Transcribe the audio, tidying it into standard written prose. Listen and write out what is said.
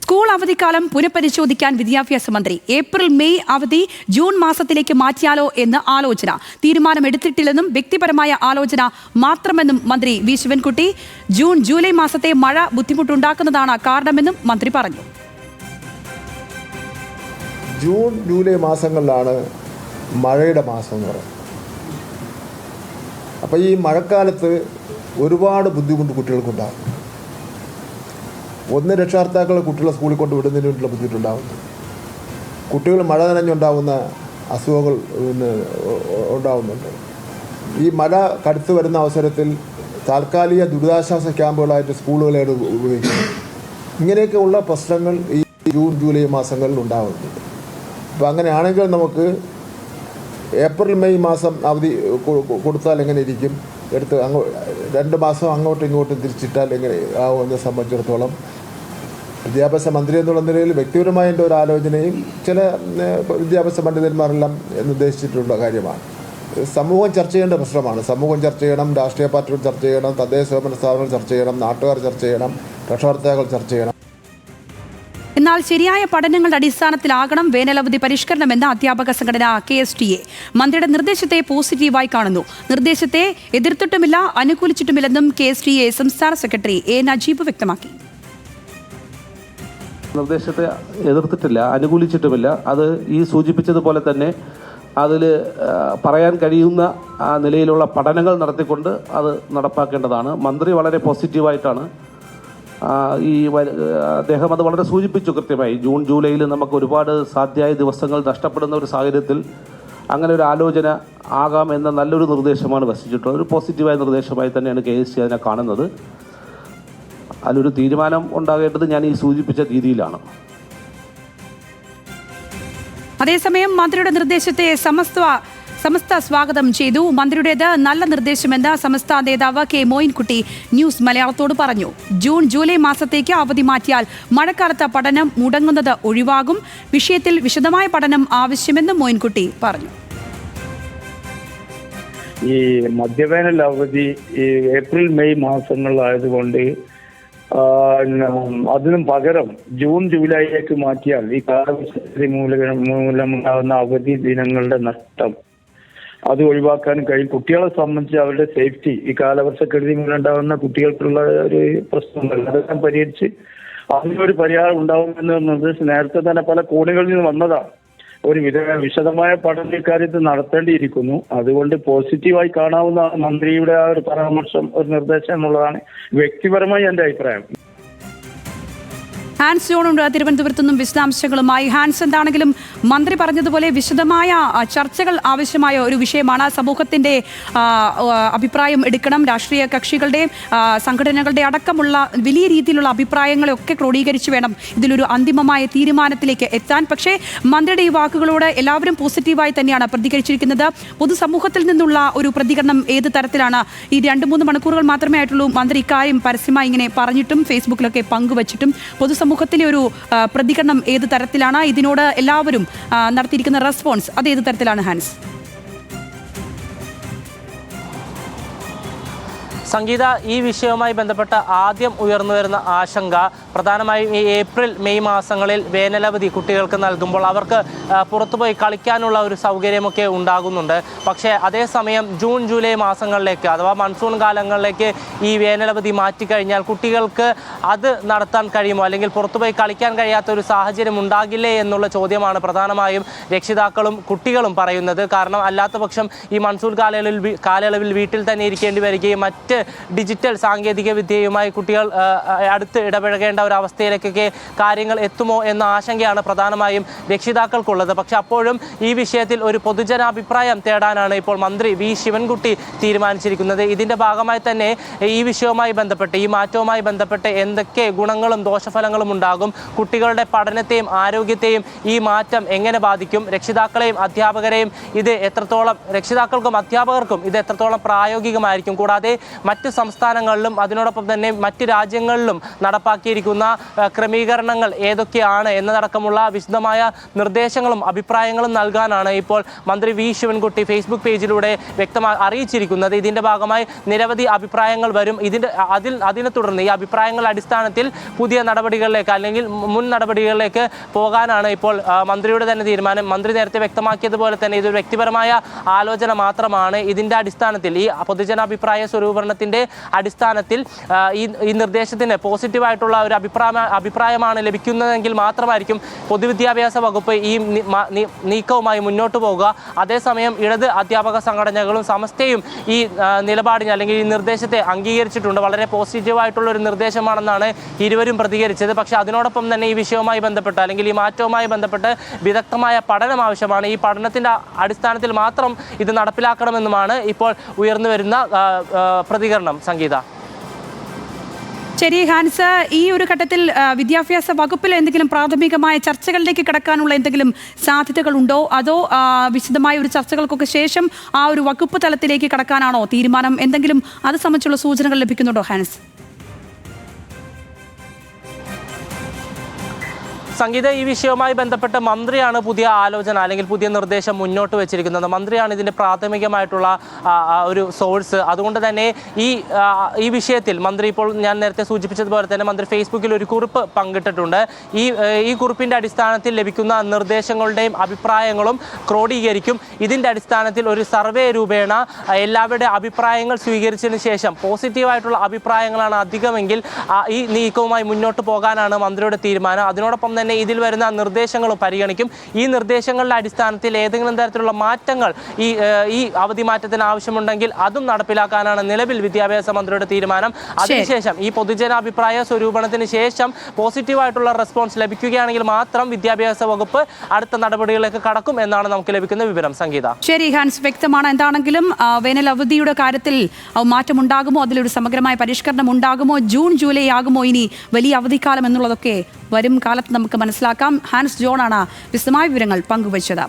School അവധിക്കാലം പുനഃപരിശോധിക്കാൻ വിദ്യാഭ്യാസ മന്ത്രി. ഏപ്രിൽ മെയ് അവധി ജൂൺ മാസത്തിലേക്ക് മാറ്റിയാലോ എന്ന് ആലോചന. തീരുമാനമെടുത്തിട്ടില്ലെന്നും വ്യക്തിപരമായ ആലോചന മാത്രമെന്നും മന്ത്രി വി ശിവൻകുട്ടി. ജൂൺ ജൂലൈ മാസത്തെ മഴ ബുദ്ധിമുട്ടുണ്ടാക്കുന്നതാണ് കാരണമെന്നും മന്ത്രി പറഞ്ഞു. ജൂൺ ജൂലൈ മാസങ്ങളിലാണ് മഴയുടെ മാസം എന്ന് പറയുന്നത്. അപ്പോൾ ഈ മഴക്കാലത്ത് ഒരുപാട് ബുദ്ധിമുട്ട് കുട്ടികൾക്കുണ്ടാകും. ഒന്ന്, രക്ഷകർത്താക്കൾ കുട്ടികളെ സ്കൂളിൽ കൊണ്ട് വിടുന്നതിന് വേണ്ടിയുള്ള ബുദ്ധിമുട്ടുണ്ടാകുന്നു. കുട്ടികൾ മഴ നനഞ്ഞുണ്ടാകുന്ന അസുഖങ്ങൾ ഉണ്ടാകുന്നുണ്ട്. ഈ മഴ കടുത്ത് വരുന്ന അവസരത്തിൽ താൽക്കാലിക ദുരിതാശ്വാസ ക്യാമ്പുകളായിട്ട് സ്കൂളുകളെ ഉപയോഗിക്കുന്നു. ഇങ്ങനെയൊക്കെ ഉള്ള പ്രശ്നങ്ങൾ ഈ ജൂൺ ജൂലൈ മാസങ്ങളിൽ ഉണ്ടാകുന്നുണ്ട്. അപ്പോൾ അങ്ങനെയാണെങ്കിൽ നമുക്ക് ഏപ്രിൽ മെയ് മാസം അവധി കൊടുത്താൽ എങ്ങനെ ഇരിക്കും, എടുത്ത് 2 മാസം അങ്ങോട്ടും ഇങ്ങോട്ടും തിരിച്ചിട്ടാൽ എങ്ങനെ ആവുമെന്നെ സംബന്ധിച്ചിടത്തോളം വിദ്യാഭ്യാസ മന്ത്രി എന്നുള്ള നിലയിൽ വ്യക്തിപരമായ എൻ്റെ ഒരു ആലോചനയും ചില വിദ്യാഭ്യാസ പണ്ഡിതന്മാരെല്ലാം നിർദ്ദേശിച്ചിട്ടുള്ള കാര്യമാണ്. സമൂഹം ചർച്ച ചെയ്യേണ്ട പ്രശ്നമാണ്. സമൂഹം ചർച്ച ചെയ്യണം, രാഷ്ട്രീയ പാർട്ടികൾ ചർച്ച ചെയ്യണം, തദ്ദേശ സ്വയംഭരണ സ്ഥാപനങ്ങൾ ചർച്ച ചെയ്യണം, നാട്ടുകാർ ചർച്ച ചെയ്യണം, രക്ഷകർത്താക്കൾ ചർച്ച ചെയ്യണം. എന്നാൽ ശരിയായ പഠനങ്ങളുടെ അടിസ്ഥാനത്തിലാകണം വേനലവധി പരിഷ്കരണമെന്ന അധ്യാപക സംഘടന KSTA മന്ത്രിയുടെ നിർദ്ദേശത്തെ പോസിറ്റീവായി കാണുന്നു. നിർദ്ദേശത്തെ എതിർത്തിട്ടുമില്ല, അനുകൂലിച്ചിട്ടുമില്ലെന്നും KSTA സംസ്ഥാന സെക്രട്ടറി A നജീബ് വ്യക്തമാക്കി. നിർദ്ദേശത്തെ എതിർത്തിട്ടില്ല, അനുകൂലിച്ചിട്ടുമില്ല. അത് ഈ സൂചിപ്പിച്ചതുപോലെ തന്നെ അതിൽ പറയാൻ കഴിയുന്ന നിലയിലുള്ള പഠനങ്ങൾ നടത്തിക്കൊണ്ട് അത് നടപ്പാക്കേണ്ടതാണ്. മന്ത്രി വളരെ പോസിറ്റീവായിട്ടാണ് അദ്ദേഹം അത് വളരെ സൂചിപ്പിച്ചു കൃത്യമായി. ജൂൺ ജൂലൈയിൽ നമുക്ക് ഒരുപാട് സാധ്യമായ ദിവസങ്ങൾ നഷ്ടപ്പെടുന്ന ഒരു സാഹചര്യത്തിൽ അങ്ങനെ ഒരു ആലോചന ആകാം എന്ന നല്ലൊരു നിർദ്ദേശമാണ് വസിച്ചിട്ടുള്ളത്. ഒരു പോസിറ്റീവായ നിർദ്ദേശമായി തന്നെയാണ് KSTA അതിനെ കാണുന്നത്. അതിലൊരു തീരുമാനം ഉണ്ടാകേണ്ടത് ഞാൻ ഈ സൂചിപ്പിച്ച രീതിയിലാണ്. അതേസമയം മന്ത്രിയുടെ നിർദ്ദേശത്തെ സമസ്ത സ്വാഗതം ചെയ്തു. മന്ത്രിയുടേത് നല്ല നിർദ്ദേശമെന്ന് സമസ്ത നേതാവ് K മോയിൻകുട്ടി ന്യൂസ് മലയാളത്തോട് പറഞ്ഞു. ജൂൺ ജൂലൈ മാസത്തേക്ക് അവധി മാറ്റിയാൽ മഴക്കാലത്ത് പഠനം മുടങ്ങുന്നത് ഒഴിവാകും. വിഷയത്തിൽ വിശദമായ പഠനം ആവശ്യമെന്നും മോയിൻകുട്ടി പറഞ്ഞു. ഈ മധ്യവേനൽ അവധി ഈ ഏപ്രിൽ മെയ് മാസങ്ങളിലായതുകൊണ്ട് അതിനും പകരം ജൂൺ ജൂലൈയിലേക്ക് മാറ്റിയാൽ ഈ കാലവർഷ മൂലമുണ്ടാകുന്ന അവധി ദിനങ്ങളുടെ നഷ്ടം അത് ഒഴിവാക്കാനും കഴിയും. കുട്ടികളെ സംബന്ധിച്ച് അവരുടെ സേഫ്റ്റി, ഈ കാലവർഷക്കെടുതി മൂലമുണ്ടാകുന്ന കുട്ടികൾക്കുള്ള ഒരു പ്രശ്നമുണ്ടല്ലോ, അതെല്ലാം പരിഹരിച്ച് അതിനൊരു പരിഹാരം ഉണ്ടാകുമെന്ന നിർദ്ദേശം നേരത്തെ തന്നെ പല കോണുകളിൽ നിന്ന് വന്നതാണ്. ഒരു വിശദമായ പഠന ഇക്കാര്യത്തിൽ നടത്തേണ്ടിയിരിക്കുന്നു. അതുകൊണ്ട് പോസിറ്റീവായി കാണാവുന്ന മന്ത്രിയുടെ ആ ഒരു പരാമർശം, ഒരു നിർദ്ദേശം എന്നുള്ളതാണ് വ്യക്തിപരമായി എൻ്റെ അഭിപ്രായം. ഹാൻസ് ജോണുണ്ട് തിരുവനന്തപുരത്തു നിന്നും വിശദാംശങ്ങളുമായി. ഹാൻസ്, എന്താണെങ്കിലും മന്ത്രി പറഞ്ഞതുപോലെ വിശദമായ ചർച്ചകൾ ആവശ്യമായ ഒരു വിഷയമാണ്. സമൂഹത്തിന്റെ അഭിപ്രായം എടുക്കണം. രാഷ്ട്രീയ കക്ഷികളുടെയും സംഘടനകളുടെ അടക്കമുള്ള വലിയ രീതിയിലുള്ള അഭിപ്രായങ്ങളെയൊക്കെ ക്രോഡീകരിച്ച് വേണം ഇതിലൊരു അന്തിമമായ തീരുമാനത്തിലേക്ക് എത്താൻ. പക്ഷേ മന്ത്രിയുടെ ഈ വാക്കുകളോട് എല്ലാവരും പോസിറ്റീവായി തന്നെയാണ് പ്രതികരിച്ചിരിക്കുന്നത്. പൊതുസമൂഹത്തിൽ നിന്നുള്ള ഒരു പ്രതികരണം ഏത് തരത്തിലാണ്? ഈ 2-3 മണിക്കൂറുകൾ മാത്രമേ ആയിട്ടുള്ളൂ മന്ത്രി ഇക്കാര്യം പരസ്യമായി ഇങ്ങനെ പറഞ്ഞിട്ടും ഫേസ്ബുക്കിലൊക്കെ പങ്കുവച്ചിട്ടും. സമൂഹത്തിലെ ഒരു പ്രതികരണം ഏത് തരത്തിലാണ്? ഇതിനോട് എല്ലാവരും നടത്തിയിരിക്കുന്ന റെസ്പോൺസ് അത് ഏത് തരത്തിലാണ് ഹാൻസ്? സംഗീത, ഈ വിഷയവുമായി ബന്ധപ്പെട്ട ആദ്യം ഉയർന്നു വരുന്ന ആശങ്ക പ്രധാനമായും ഈ ഏപ്രിൽ മെയ് മാസങ്ങളിൽ വേനലവധി കുട്ടികൾക്ക് നൽകുമ്പോൾ അവർക്ക് പുറത്തുപോയി കളിക്കാനുള്ള ഒരു സൗകര്യമൊക്കെ ഉണ്ടാകുന്നുണ്ട്. പക്ഷേ അതേസമയം ജൂൺ ജൂലൈ മാസങ്ങളിലേക്ക് അഥവാ മൺസൂൺ കാലങ്ങളിലേക്ക് ഈ വേനലവധി മാറ്റിക്കഴിഞ്ഞാൽ കുട്ടികൾക്ക് അത് നടത്താൻ കഴിയുമോ, അല്ലെങ്കിൽ പുറത്തുപോയി കളിക്കാൻ കഴിയാത്ത ഒരു സാഹചര്യം ഉണ്ടാകില്ലേ എന്നുള്ള ചോദ്യമാണ് പ്രധാനമായും രക്ഷിതാക്കളും കുട്ടികളും പറയുന്നത്. കാരണം അല്ലാത്ത പക്ഷം ഈ മൺസൂൺ കാലയളവിൽ വീട്ടിൽ തന്നെ ഇരിക്കേണ്ടി വരികയും മറ്റ് ഡിജിറ്റൽ സാങ്കേതിക വിദ്യയുമായി കുട്ടികൾ അടുത്ത് ഇടപഴകേണ്ട ഒരു അവസ്ഥയിലേക്കൊക്കെ കാര്യങ്ങൾ എത്തുമോ എന്ന ആശങ്കയാണ് പ്രധാനമായും രക്ഷിതാക്കൾക്കുള്ളത്. പക്ഷെ അപ്പോഴും ഈ വിഷയത്തിൽ ഒരു പൊതുജനാഭിപ്രായം തേടാനാണ് ഇപ്പോൾ മന്ത്രി വി ശിവൻകുട്ടി തീരുമാനിച്ചിരിക്കുന്നത്. ഇതിൻ്റെ ഭാഗമായി തന്നെ ഈ വിഷയവുമായി ബന്ധപ്പെട്ട്, ഈ മാറ്റവുമായി ബന്ധപ്പെട്ട് എന്തൊക്കെ ഗുണങ്ങളും ദോഷഫലങ്ങളും ഉണ്ടാകും, കുട്ടികളുടെ പഠനത്തെയും ആരോഗ്യത്തെയും ഈ മാറ്റം എങ്ങനെ ബാധിക്കും, രക്ഷിതാക്കളെയും അധ്യാപകരെയും ഇത് എത്രത്തോളം, രക്ഷിതാക്കൾക്കും അധ്യാപകർക്കും ഇത് എത്രത്തോളം പ്രായോഗികമായിരിക്കും, കൂടാതെ മറ്റ് സംസ്ഥാനങ്ങളിലും അതിനോടൊപ്പം തന്നെ മറ്റ് രാജ്യങ്ങളിലും നടപ്പാക്കിയിരിക്കുന്ന ക്രമീകരണങ്ങൾ ഏതൊക്കെയാണ് എന്നതടക്കമുള്ള വിശദമായ നിർദ്ദേശങ്ങളും അഭിപ്രായങ്ങളും നൽകാനാണ് ഇപ്പോൾ മന്ത്രി വി ശിവൻകുട്ടി ഫേസ്ബുക്ക് പേജിലൂടെ അറിയിച്ചിരിക്കുന്നത്. ഇതിൻ്റെ ഭാഗമായി നിരവധി അഭിപ്രായങ്ങൾ വരും. അതിനെ തുടർന്ന് ഈ അഭിപ്രായങ്ങളുടെ അടിസ്ഥാനത്തിൽ പുതിയ നടപടികളിലേക്ക് അല്ലെങ്കിൽ മുൻ നടപടികളിലേക്ക് പോകാനാണ് ഇപ്പോൾ മന്ത്രിയുടെ തന്നെ തീരുമാനം. മന്ത്രി നേരത്തെ വ്യക്തമാക്കിയതുപോലെ തന്നെ ഇതൊരു വ്യക്തിപരമായ ആലോചന മാത്രമാണ്. ഇതിൻ്റെ അടിസ്ഥാനത്തിൽ ഈ പൊതുജനാഭിപ്രായ സ്വരൂപണത്തിൻ്റെ അടിസ്ഥാനത്തിൽ ഈ നിർദ്ദേശത്തിന് പോസിറ്റീവായിട്ടുള്ള ഒരു അഭിപ്രായമാണ് ലഭിക്കുന്നതെങ്കിൽ മാത്രമായിരിക്കും പൊതുവിദ്യാഭ്യാസ വകുപ്പ് ഈ നീക്കവുമായി മുന്നോട്ട് പോകുക. അതേസമയം ഇടത് അധ്യാപക സംഘടനകളും സമസ്തയും ഈ നിലപാടിന് അല്ലെങ്കിൽ ഈ നിർദ്ദേശത്തെ അംഗീകരിച്ചിട്ടുണ്ട്. വളരെ പോസിറ്റീവായിട്ടുള്ള ഒരു നിർദ്ദേശമാണെന്നാണ് ഇരുവരും പ്രതികരിച്ചത്. പക്ഷേ അതിനോടൊപ്പം തന്നെ ഈ വിഷയവുമായി ബന്ധപ്പെട്ട് അല്ലെങ്കിൽ ഈ മാറ്റവുമായി ബന്ധപ്പെട്ട് വിദഗ്ധമായ പഠനം ആവശ്യമാണ്. ഈ പഠനത്തിൻ്റെ അടിസ്ഥാനത്തിൽ മാത്രം ഇത് നടപ്പിലാക്കണമെന്നുമാണ് ഇപ്പോൾ ഉയർന്നു വരുന്ന പ്രതികരണം. സംഗീത. ശരി ഹാൻസ്, ഈ ഒരു ഘട്ടത്തിൽ വിദ്യാഭ്യാസ വകുപ്പിൽ എന്തെങ്കിലും പ്രാഥമികമായ ചർച്ചകളിലേക്ക് കടക്കാനുള്ള എന്തെങ്കിലും സാധ്യതകളുണ്ടോ, അതോ വിശദമായ ഒരു ചർച്ചകൾക്കൊക്കെ ശേഷം ആ ഒരു വകുപ്പ് തലത്തിലേക്ക് കടക്കാനാണോ തീരുമാനം? എന്തെങ്കിലും അത് സംബന്ധിച്ചുള്ള സൂചനകൾ ലഭിക്കുന്നുണ്ടോ ഹാൻസ്? സംഗീത, ഈ വിഷയവുമായി ബന്ധപ്പെട്ട് മന്ത്രിയാണ് പുതിയ ആലോചന അല്ലെങ്കിൽ പുതിയ നിർദ്ദേശം മുന്നോട്ട് വെച്ചിരിക്കുന്നത്. മന്ത്രിയാണ് ഇതിൻ്റെ പ്രാഥമികമായിട്ടുള്ള ഒരു സോഴ്സ്. അതുകൊണ്ട് തന്നെ ഈ വിഷയത്തിൽ മന്ത്രി ഇപ്പോൾ ഞാൻ നേരത്തെ സൂചിപ്പിച്ചതുപോലെ തന്നെ മന്ത്രി ഫേസ്ബുക്കിൽ ഒരു കുറിപ്പ് പങ്കിട്ടിട്ടുണ്ട്. ഈ കുറിപ്പിൻ്റെ അടിസ്ഥാനത്തിൽ ലഭിക്കുന്ന നിർദ്ദേശങ്ങളുടെയും അഭിപ്രായങ്ങളും ക്രോഡീകരിക്കും. ഇതിൻ്റെ അടിസ്ഥാനത്തിൽ ഒരു സർവേ രൂപേണ എല്ലാവരുടെ അഭിപ്രായങ്ങൾ സ്വീകരിച്ചതിന് ശേഷം പോസിറ്റീവായിട്ടുള്ള അഭിപ്രായങ്ങളാണ് അധികമെങ്കിൽ ഈ നീക്കവുമായി മുന്നോട്ട് പോകാനാണ് മന്ത്രിയുടെ തീരുമാനം. അതിനോടൊപ്പം തന്നെ ഇതിൽ വരുന്ന നിർദ്ദേശങ്ങളും പരിഗണിക്കും. ഈ നിർദ്ദേശങ്ങളുടെ അടിസ്ഥാനത്തിൽ ഏതെങ്കിലും തരത്തിലുള്ള മാറ്റങ്ങൾ ഈ അവധി മാറ്റത്തിന് ആവശ്യമുണ്ടെങ്കിൽ അതും നടപ്പിലാക്കാനാണ് നിലവിൽ വിദ്യാഭ്യാസ മന്ത്രിയുടെ തീരുമാനം. അതിനുശേഷം ഈ പൊതുജനാഭിപ്രായ സ്വരൂപണത്തിന് ശേഷം പോസിറ്റീവായിട്ടുള്ള റെസ്പോൺസ് ലഭിക്കുകയാണെങ്കിൽ മാത്രം വിദ്യാഭ്യാസ വകുപ്പ് അടുത്ത നടപടികളിലേക്ക് കടക്കും എന്നാണ് നമുക്ക് ലഭിക്കുന്ന വിവരം. സംഗീത. ശരി ഹാൻസ്, വ്യക്തമാണ്. എന്താണെങ്കിലും വേനൽ അവധിയുടെ കാര്യത്തിൽ മാറ്റമുണ്ടാകുമോ, അതിലൊരു സമഗ്രമായ പരിഷ്കരണം ഉണ്ടാകുമോ, ജൂൺ ജൂലൈ ആകുമോ ഇനി വലിയ അവധിക്കാലം എന്നുള്ളതൊക്കെ വരും കാലത്ത് നമുക്ക് മനസ്സിലാക്കാം. ഹാൻസ് ജോൺ ആണ് വിശദമായ വിവരങ്ങൾ പങ്കുവച്ചത്.